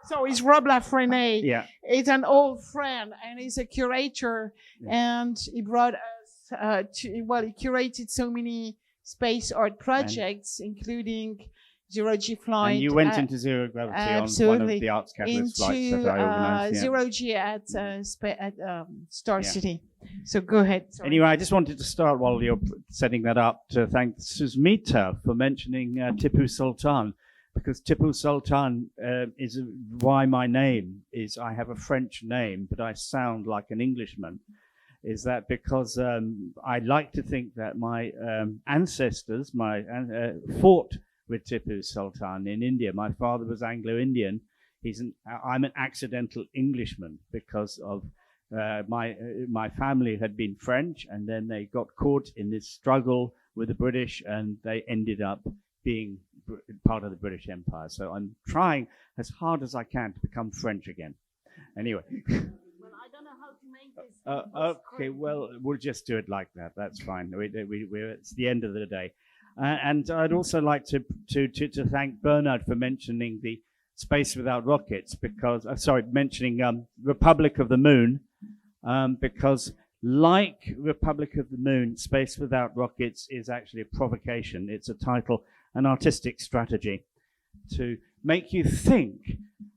So it's Rob Lafrenais. Yeah. He's an old friend, and he's a curator, and he brought us he curated so many space art projects, including Zero-G Flight. And you went into Zero Gravity absolutely. on one of the Arts Catalyst flights that I organised. Yeah. Zero-G at Star City. So go ahead. Sorry. Anyway, I just wanted to start while you're setting that up to thank Susmita for mentioning Tipu Sultan, because Tipu Sultan is why my name is, I have a French name, but I sound like an Englishman. Is that because I like to think that my ancestors fought with Tipu Sultan in India. My father was Anglo-Indian. I'm an accidental Englishman because of my family had been French, and then they got caught in this struggle with the British, and they ended up being part of the British Empire. So I'm trying as hard as I can to become French again. Anyway. Well, I don't know how to make this. Okay, well, we'll just do it like that. That's fine. It's the end of the day. And I'd also like to thank Bernard for mentioning the Space Without Rockets, because mentioning Republic of the Moon, because like Republic of the Moon, Space Without Rockets is actually a provocation. It's a title, an artistic strategy to make you think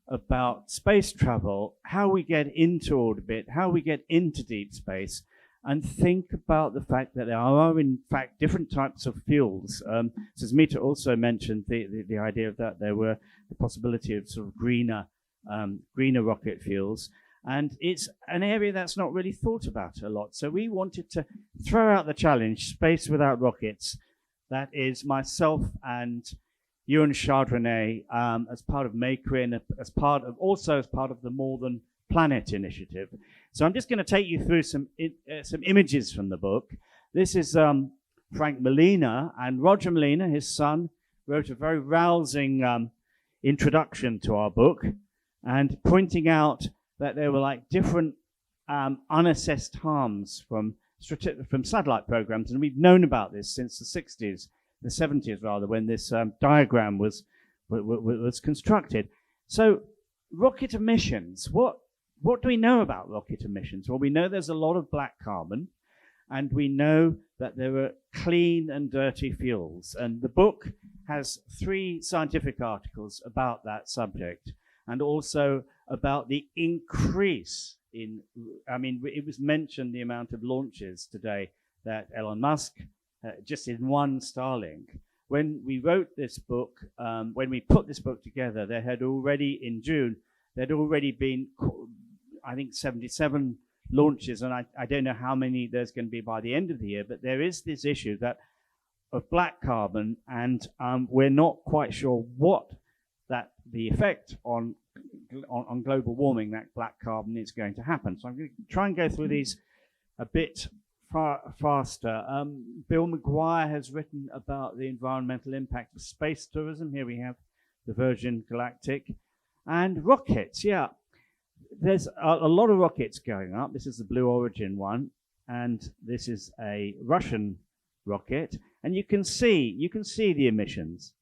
about space travel, how we get into orbit, how we get into deep space, and think about the fact that there are, in fact, different types of fuels. Susmita also mentioned the idea of that there were the possibility of sort of greener rocket fuels. And it's an area that's not really thought about a lot. So we wanted to throw out the challenge, Space Without Rockets. That is myself and Ewan Chardonnay as part of Makerin, as part of the More Than Planet initiative. So I'm just going to take you through some images from the book. This is Frank Molina, and Roger Molina, his son, wrote a very rousing introduction to our book, and pointing out that there were like different unassessed harms from satellite programs, and we've known about this since the 70s rather, when this diagram was constructed. So rocket emissions, what do we know about rocket emissions? Well, we know there's a lot of black carbon, and we know that there are clean and dirty fuels. And the book has 3 scientific articles about that subject, and also about the increase in, it was mentioned the amount of launches today that Elon Musk, just in one Starlink. When we wrote this book, when we put this book together, there had already, in June, there'd already been, I think, 77 launches, and I don't know how many there's going to be by the end of the year, but there is this issue of black carbon, and we're not quite sure what the effect on global warming, that black carbon, is going to happen. So I'm going to try and go through these a bit faster. Bill McGuire has written about the environmental impact of space tourism. Here we have the Virgin Galactic. And rockets, yeah. There's a lot of rockets going up. This is the Blue Origin one, and this is a Russian rocket. And you can see the emissions.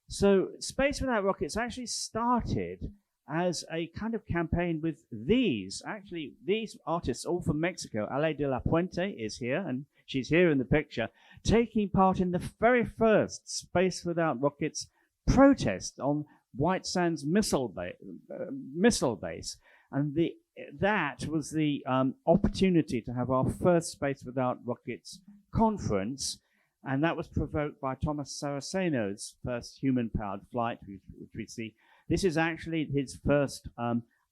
So Space Without Rockets actually started as a kind of campaign with these artists, all from Mexico. Ale de la Puente is here, and she's here in the picture, taking part in the very first Space Without Rockets protest on White Sands missile base. And that was the opportunity to have our first Space Without Rockets conference. And that was provoked by Thomas Saraceno's first human-powered flight, which we see. This is actually his first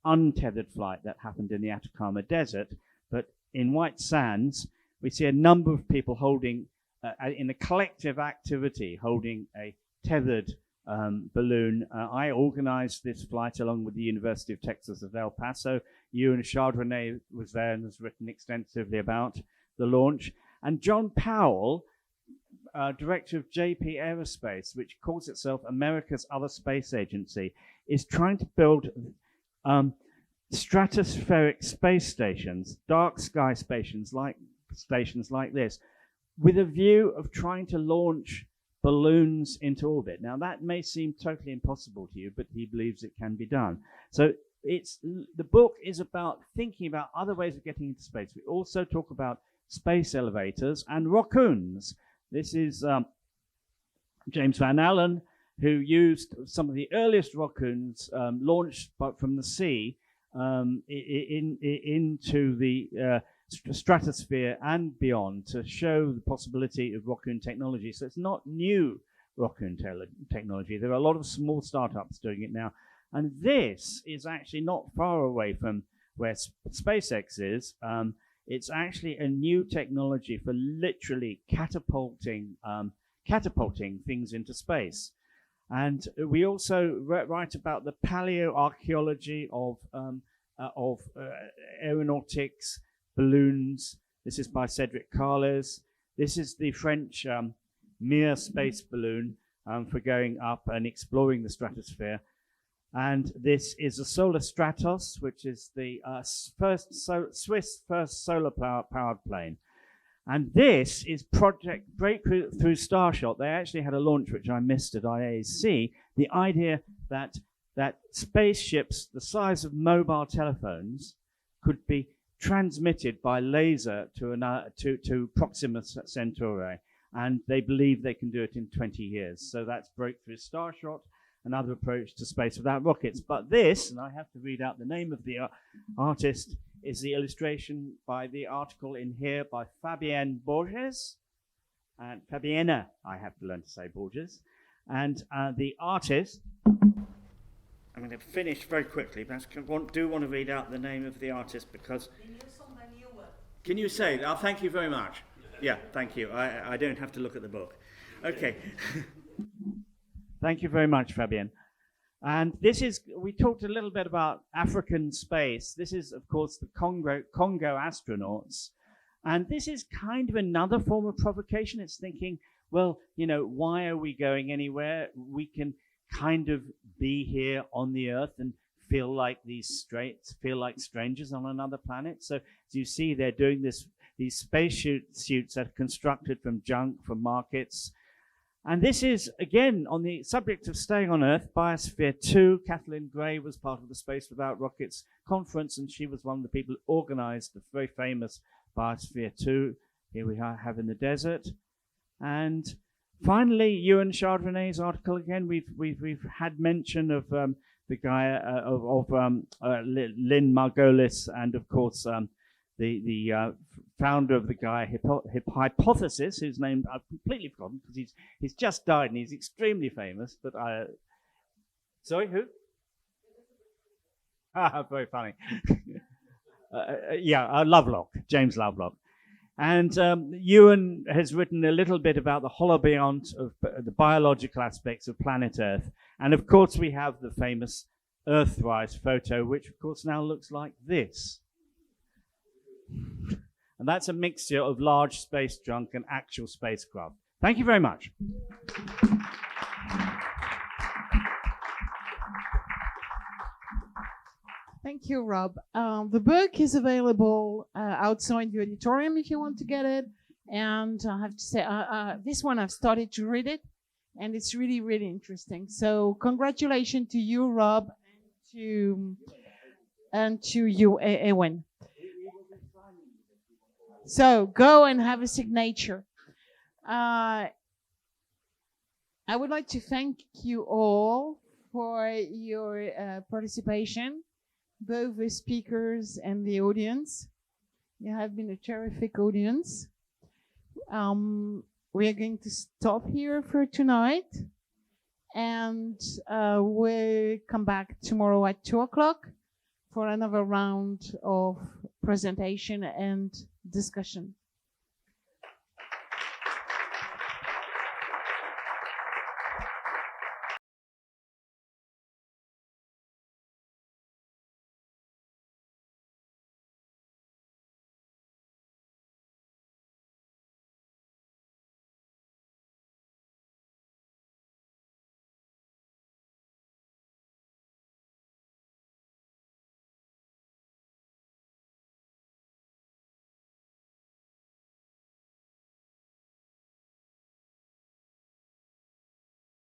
untethered flight that happened in the Atacama Desert. But in White Sands, we see a number of people holding, in a collective activity, holding a tethered balloon. I organized this flight along with the University of Texas at El Paso. Ewan Chardonnay was there and has written extensively about the launch. And John Powell, director of JP Aerospace, which calls itself America's Other Space Agency, is trying to build stratospheric space stations, dark sky stations like this, with a view of trying to launch balloons into orbit. Now, that may seem totally impossible to you, but he believes it can be done. So the book is about thinking about other ways of getting into space. We also talk about space elevators and rockoons. This is James Van Allen, who used some of the earliest rockoons launched from the sea into the stratosphere and beyond to show the possibility of rockoon technology. So it's not new rockoon technology. There are a lot of small startups doing it now. And this is actually not far away from where SpaceX is. It's actually a new technology for literally catapulting things into space. And we also write about the paleoarchaeology of aeronautics, balloons. This is by Cédric Carles. This is the French Mir space balloon for going up and exploring the stratosphere. And this is a Solar Stratos, which is the Swiss first solar-powered plane. And this is Project Breakthrough Starshot. They actually had a launch, which I missed at IAC. The idea that spaceships the size of mobile telephones could be transmitted by laser to Proxima Centauri. And they believe they can do it in 20 years. So that's Breakthrough Starshot, another approach to space without rockets. But this, and I have to read out the name of the artist, is the illustration by the article in here by Fabienne Borges. And Fabienne, I have to learn to say Borges. And the artist, I'm going to finish very quickly, but I do want to read out the name of the artist because... Can you say? Oh, thank you very much. Yeah, thank you. I don't have to look at the book. Okay. Thank you very much, Fabienne. And this is, we talked a little bit about African space. This is, of course, the Congo astronauts. And this is kind of another form of provocation. It's thinking, well, you know, why are we going anywhere? We can kind of be here on the Earth and feel like strangers on another planet. So as you see, they're doing these space suits that are constructed from junk, from markets. And this is, again, on the subject of staying on Earth, Biosphere 2. Kathleen Gray was part of the Space Without Rockets conference, and she was one of the people who organized the very famous Biosphere 2. Here we have in the desert. And finally, Ewan Chardonnay's article again. We've had mention of the guy Lynn Margolis, and of course the founder of the Gaia hypothesis, whose name I've completely forgotten because he's just died and he's extremely famous. But sorry, who? Very funny. Lovelock, James Lovelock. And Ewan has written a little bit about the holobiont of the biological aspects of planet Earth. And of course, we have the famous Earthrise photo, which of course now looks like this. And that's a mixture of large space junk and actual spacecraft. Thank you very much. Thank you, Rob. The book is available outside the auditorium if you want to get it. And I have to say, this one I've started to read it, and it's really, really interesting. So congratulations to you, Rob, and to you, Ewan. So go and have a signature. I would like to thank you all for your participation, both the speakers and the audience. You have been a terrific audience. We are going to stop here for tonight, and we'll come back tomorrow at 2:00 for another round of presentation and discussion.